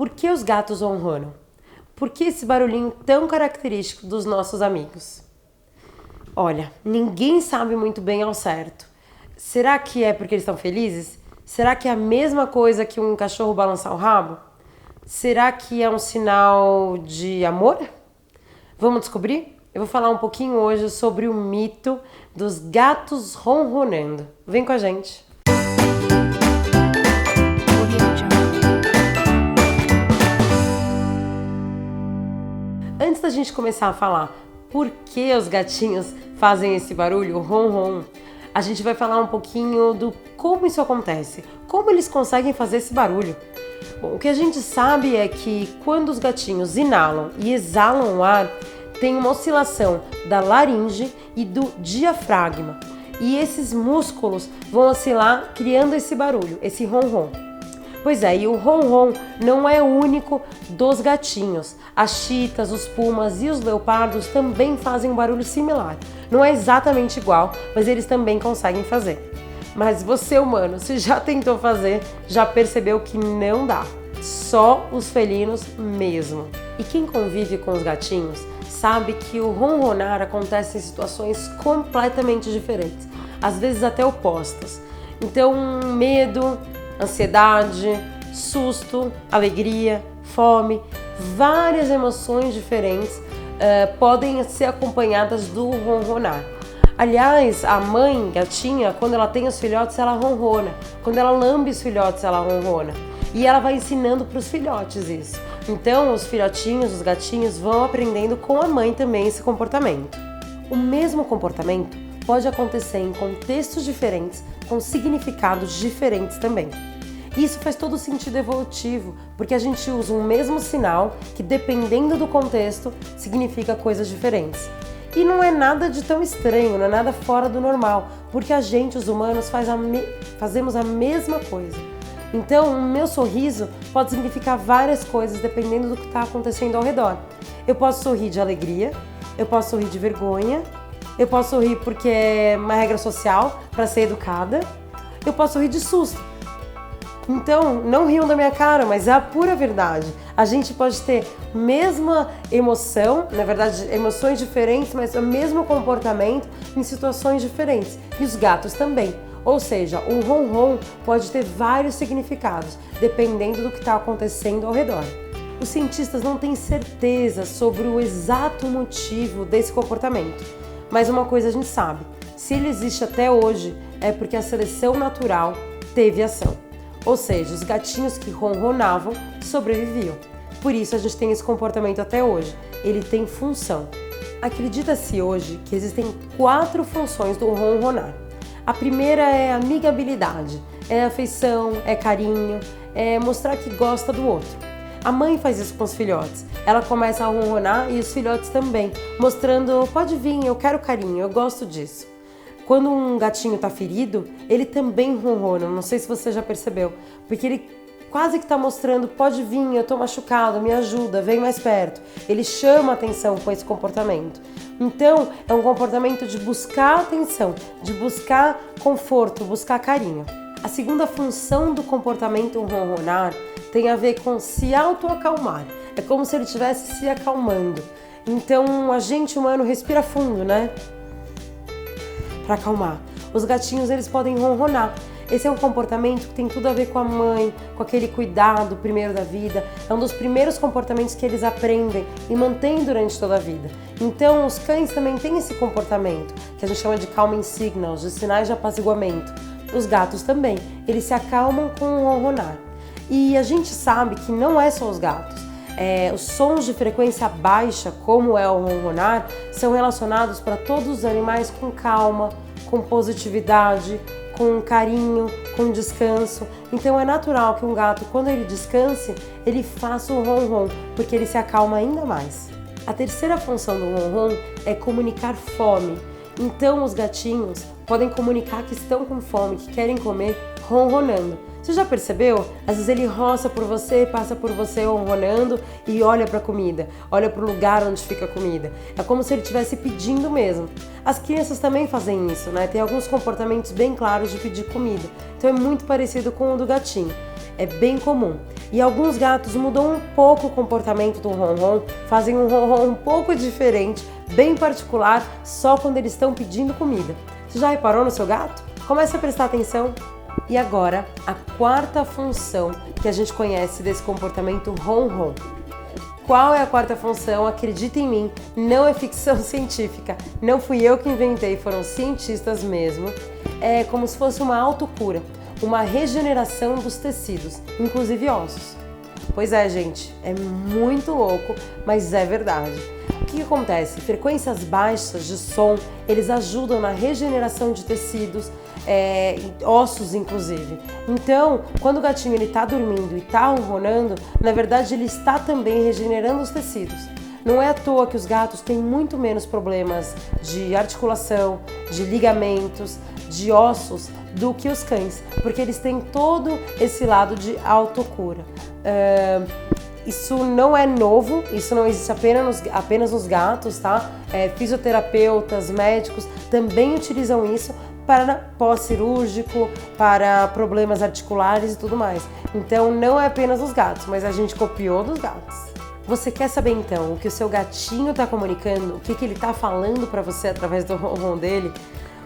Por que os gatos ronronam? Por que esse barulhinho tão característico dos nossos amigos? Olha, ninguém sabe muito bem ao certo. Será que é porque eles estão felizes? Será que é a mesma coisa que um cachorro balançar o rabo? Será que é um sinal de amor? Vamos descobrir? Eu vou falar um pouquinho hoje sobre o mito dos gatos ronronando. Vem com a gente! Antes da gente começar a falar por que os gatinhos fazem esse barulho, o ronron, a gente vai falar um pouquinho do como isso acontece, como eles conseguem fazer esse barulho. Bom, o que a gente sabe é que quando os gatinhos inalam e exalam o ar, tem uma oscilação da laringe e do diafragma. E esses músculos vão oscilar criando esse barulho, esse ronron. Pois é, e o ronron não é único dos gatinhos. As chitas, os pumas e os leopardos também fazem um barulho similar. Não é exatamente igual, mas eles também conseguem fazer. Mas você, humano, se já tentou fazer, já percebeu que não dá. Só os felinos mesmo. E quem convive com os gatinhos sabe que o ronronar acontece em situações completamente diferentes, às vezes até opostas. Então, medo, ansiedade, susto, alegria, fome, várias emoções diferentes podem ser acompanhadas do ronronar. Aliás, a mãe gatinha, quando ela tem os filhotes, ela ronrona. Quando ela lambe os filhotes, ela ronrona. E ela vai ensinando para os filhotes isso. Então, os filhotinhos, os gatinhos, vão aprendendo com a mãe também esse comportamento. O mesmo comportamento pode acontecer em contextos diferentes, com significados diferentes também. Isso faz todo sentido evolutivo, porque a gente usa um mesmo sinal que, dependendo do contexto, significa coisas diferentes. E não é nada de tão estranho, não é nada fora do normal, porque a gente, os humanos, fazemos a mesma coisa. Então, o meu sorriso pode significar várias coisas, dependendo do que está acontecendo ao redor. Eu posso sorrir de alegria, eu posso sorrir de vergonha, eu posso sorrir porque é uma regra social para ser educada, eu posso sorrir de susto. Então, não riam da minha cara, mas é a pura verdade. A gente pode ter a mesma emoção, na verdade, emoções diferentes, mas o mesmo comportamento em situações diferentes. E os gatos também. Ou seja, o ronron pode ter vários significados, dependendo do que está acontecendo ao redor. Os cientistas não têm certeza sobre o exato motivo desse comportamento. Mas uma coisa a gente sabe, se ele existe até hoje, é porque a seleção natural teve ação. Ou seja, os gatinhos que ronronavam sobreviviam. Por isso a gente tem esse comportamento até hoje. Ele tem função. Acredita-se hoje que existem 4 funções do ronronar. A primeira é amigabilidade, é afeição, é carinho, é mostrar que gosta do outro. A mãe faz isso com os filhotes. Ela começa a ronronar e os filhotes também, mostrando, pode vir, eu quero carinho, eu gosto disso. Quando um gatinho está ferido, ele também ronrona, não sei se você já percebeu, porque ele quase que está mostrando, pode vir, eu estou machucado, me ajuda, vem mais perto. Ele chama a atenção com esse comportamento. Então, é um comportamento de buscar atenção, de buscar conforto, buscar carinho. A segunda função do comportamento ronronar tem a ver com se autoacalmar. É como se ele estivesse se acalmando. Então, a gente humano respira fundo, né? Para acalmar. Os gatinhos, eles podem ronronar. Esse é um comportamento que tem tudo a ver com a mãe, com aquele cuidado primeiro da vida. É um dos primeiros comportamentos que eles aprendem e mantêm durante toda a vida. Então, os cães também têm esse comportamento, que a gente chama de calming signals, de sinais de apaziguamento. Os gatos também, eles se acalmam com o ronronar. E a gente sabe que não é só os gatos. Os sons de frequência baixa, como é o ronronar, são relacionados para todos os animais com calma, com positividade, com carinho, com descanso. Então é natural que um gato, quando ele descanse, ele faça um ronron, porque ele se acalma ainda mais. A terceira função do ronron é comunicar fome. Então os gatinhos podem comunicar que estão com fome, que querem comer, ronronando. Você já percebeu? Às vezes ele roça por você, passa por você ronronando e olha para a comida, olha para o lugar onde fica a comida. É como se ele estivesse pedindo mesmo. As crianças também fazem isso, né? Tem alguns comportamentos bem claros de pedir comida. Então é muito parecido com o do gatinho. é bem comum. E alguns gatos mudam um pouco o comportamento do ronron, fazem um ronron um pouco diferente, bem particular, só quando eles estão pedindo comida. Você já reparou no seu gato? Comece a prestar atenção. E agora, a quarta função que a gente conhece desse comportamento ronron. Qual é a quarta função? Acredita em mim, não é ficção científica, não fui eu que inventei, foram cientistas mesmo. É como se fosse uma autocura, uma regeneração dos tecidos, inclusive ossos. Pois é, gente, é muito louco, mas é verdade. O que acontece? Frequências baixas de som, eles ajudam na regeneração de tecidos, ossos inclusive. Então, quando o gatinho está dormindo e está ronronando, na verdade ele está também regenerando os tecidos. Não é à toa que os gatos têm muito menos problemas de articulação, de ligamentos, de ossos do que os cães, porque eles têm todo esse lado de autocura. Isso não é novo, isso não existe apenas nos gatos, tá? Fisioterapeutas, médicos também utilizam isso para pós-cirúrgico, para problemas articulares e tudo mais. Então não é apenas os gatos, mas a gente copiou dos gatos. Você quer saber então o que o seu gatinho está comunicando, o que ele está falando para você através do ronron dele?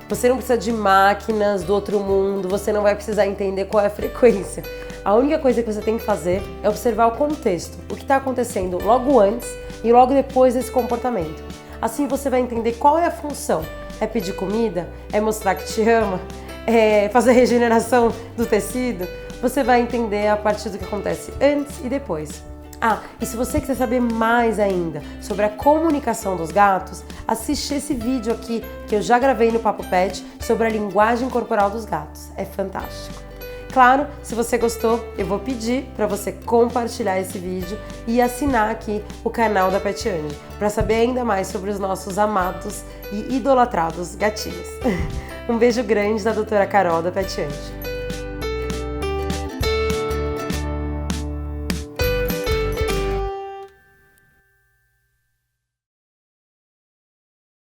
Você não precisa de máquinas do outro mundo, você não vai precisar entender qual é a frequência. A única coisa que você tem que fazer é observar o contexto, o que está acontecendo logo antes e logo depois desse comportamento. Assim você vai entender qual é a função. É pedir comida? É mostrar que te ama? É fazer regeneração do tecido? Você vai entender a partir do que acontece antes e depois. E se você quiser saber mais ainda sobre a comunicação dos gatos, assiste esse vídeo aqui que eu já gravei no Papo Pet sobre a linguagem corporal dos gatos. É fantástico. Claro, se você gostou, eu vou pedir para você compartilhar esse vídeo e assinar aqui o canal da Pet Ange para saber ainda mais sobre os nossos amados e idolatrados gatinhos. Um beijo grande da doutora Carol da Pet Ange.